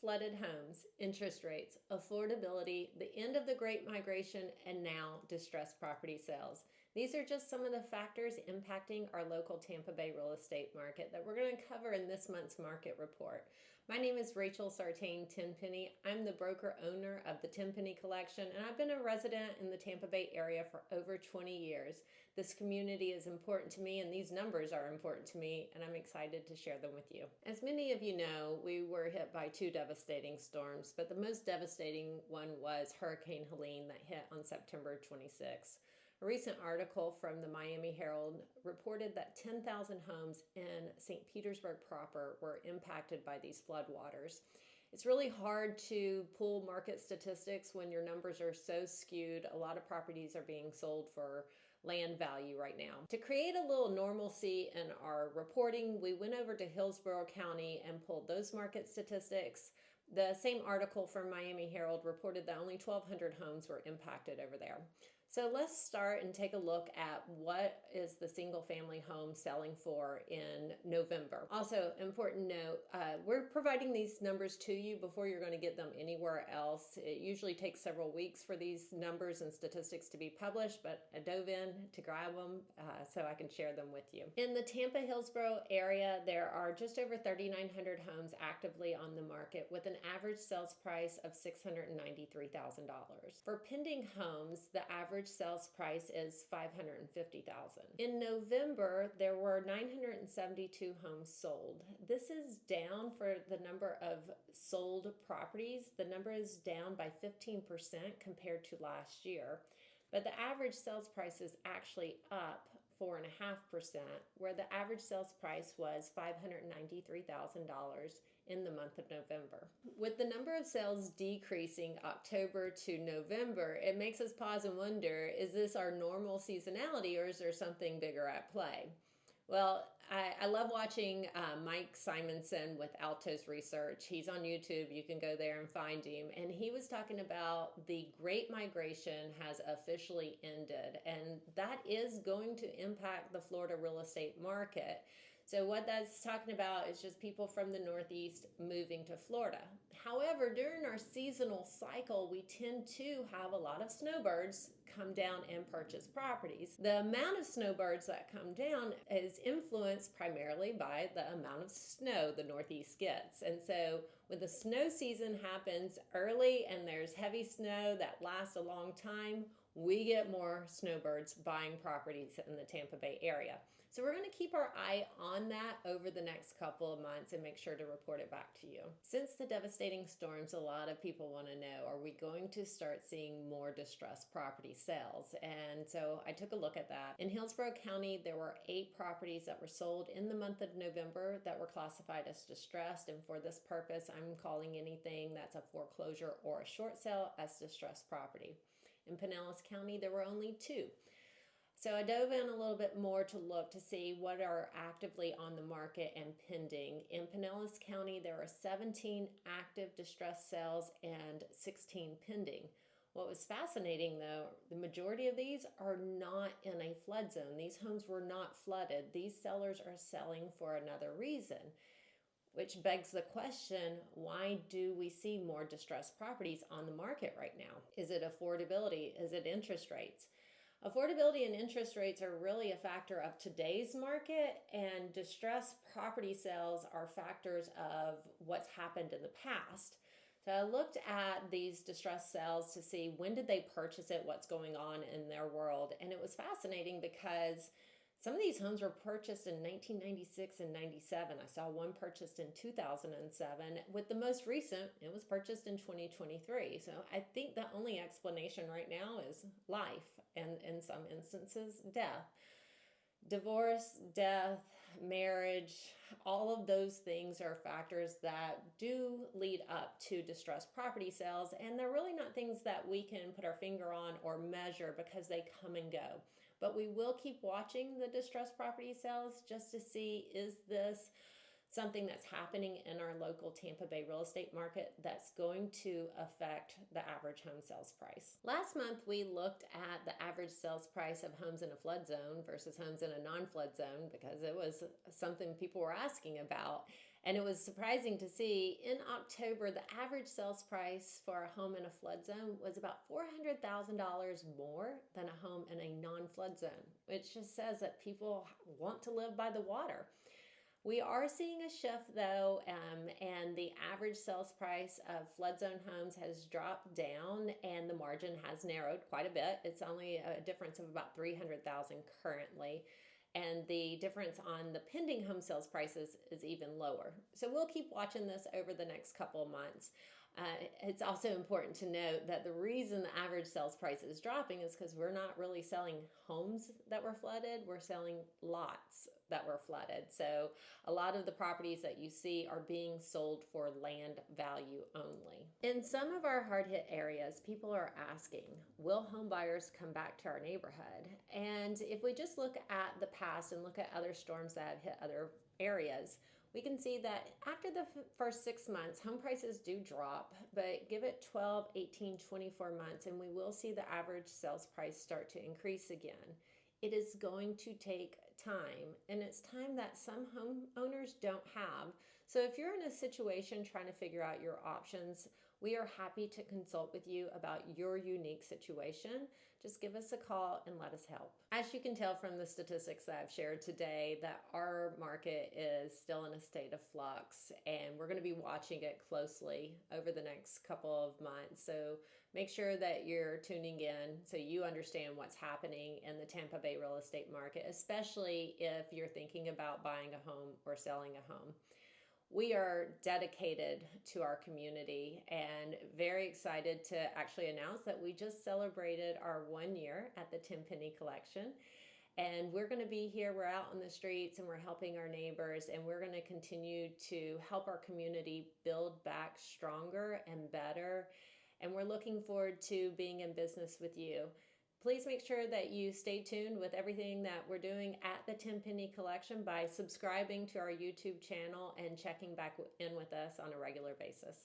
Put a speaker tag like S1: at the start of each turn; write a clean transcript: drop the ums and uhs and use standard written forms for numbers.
S1: flooded homes, interest rates, affordability, the end of the Great Migration, and now distressed property sales. These are just some of the factors impacting our local Tampa Bay real estate market that we're going to cover in this month's market report. My name is Rachel Sartain Tenpenny. I'm the broker owner of the Tenpenny Collection, and I've been a resident in the Tampa Bay area for over 20 years. This community is important to me, and these numbers are important to me, and I'm excited to share them with you. As many of you know, we were hit by two devastating storms, but the most devastating one was Hurricane Helene that hit on September 26. A recent article from the Miami Herald reported that 10,000 homes in St. Petersburg proper were impacted by these floodwaters. It's really hard to pull market statistics when your numbers are so skewed. A lot of properties are being sold for land value right now. To create a little normalcy in our reporting, we went over to Hillsborough County and pulled those market statistics. The same article from Miami Herald reported that only 1,200 homes were impacted over there. So let's start and take a look at what is the single family home selling for in November. Also, important note, we're providing these numbers to you before you're going to get them anywhere else. It usually takes several weeks for these numbers and statistics to be published, but I dove in to grab them so I can share them with you. In the Tampa Hillsborough area, there are just over 3,900 homes actively on the market with an average sales price of $693,000. For pending homes, the average sales price is $550,000. In November, there were 972 homes sold. This is down for the number of sold properties. The number is down by 15% compared to last year. But the average sales price is actually up 4.5%, where the average sales price was $593,000 in the month of November. With the number of sales decreasing October to November, it makes us pause and wonder, is this our normal seasonality or is there something bigger at play? Well, I love watching Mike Simonson with Altos Research. He's on YouTube. You can go there and find him. And he was talking about the Great Migration has officially ended. And that is going to impact the Florida real estate market. So what that's talking about is just people from the Northeast moving to Florida. However, during our seasonal cycle, we tend to have a lot of snowbirds come down and purchase properties. The amount of snowbirds that come down is influenced primarily by the amount of snow the Northeast gets. And so when the snow season happens early and there's heavy snow that lasts a long time, we get more snowbirds buying properties in the Tampa Bay area. So we're going to keep our eye on that over the next couple of months and make sure to report it back to you. Since the devastating storms, a lot of people want to know, are we going to start seeing more distressed property sales? And so I took a look at that. In Hillsborough County, there were 8 properties that were sold in the month of November that were classified as distressed. And for this purpose, I'm calling anything that's a foreclosure or a short sale as distressed property. In Pinellas County, there were only 2. So I dove in a little bit more to look to see what are actively on the market and pending. In Pinellas County, there are 17 active distressed sales and 16 pending. What was fascinating though, the majority of these are not in a flood zone. These homes were not flooded. These sellers are selling for another reason. Which begs the question, why do we see more distressed properties on the market right now? Is it affordability? Is it interest rates? Affordability and interest rates are really a factor of today's market, and distressed property sales are factors of what's happened in the past. So I looked at these distressed sales to see when did they purchase it, what's going on in their world. And it was fascinating because some of these homes were purchased in 1996 and 97. I saw one purchased in 2007. With the most recent, it was purchased in 2023. So I think the only explanation right now is life, and in some instances, death. Divorce, death, marriage, all of those things are factors that do lead up to distressed property sales, and they're really not things that we can put our finger on or measure because they come and go. But we will keep watching the distressed property sales just to see, is this something that's happening in our local Tampa Bay real estate market that's going to affect the average home sales price. Last month, we looked at the average sales price of homes in a flood zone versus homes in a non-flood zone because it was something people were asking about. And it was surprising to see in October, the average sales price for a home in a flood zone was about $400,000 more than a home in a non-flood zone, which just says that people want to live by the water. We are seeing a shift though, and the average sales price of flood zone homes has dropped down and the margin has narrowed quite a bit. It's only a difference of about 300,000 currently. And the difference on the pending home sales prices is even lower. So we'll keep watching this over the next couple of months. It's also important to note that the reason the average sales price is dropping is because we're not really selling homes that were flooded, we're selling lots that were flooded. So a lot of the properties that you see are being sold for land value only. In some of our hard hit areas, people are asking, will home buyers come back to our neighborhood? And if we just look at the past and look at other storms that have hit other areas, we can see that after the first 6 months, home prices do drop, but give it 12, 18, 24 months, and we will see the average sales price start to increase again. It is going to take time, and it's time that some homeowners don't have. So if you're in a situation trying to figure out your options, we are happy to consult with you about your unique situation. Just give us a call and let us help. As you can tell from the statistics that I've shared today, that our market is still in a state of flux, and we're going to be watching it closely over the next couple of months. So make sure that you're tuning in so you understand what's happening in the Tampa Bay real estate market, especially if you're thinking about buying a home or selling a home. We are dedicated to our community and very excited to actually announce that we just celebrated our 1 year at the Tenpenny Collection. And we're going to be here, we're out on the streets and we're helping our neighbors, and we're going to continue to help our community build back stronger and better. And we're looking forward to being in business with you. Please make sure that you stay tuned with everything that we're doing at the Tenpenny Collection by subscribing to our YouTube channel and checking back in with us on a regular basis.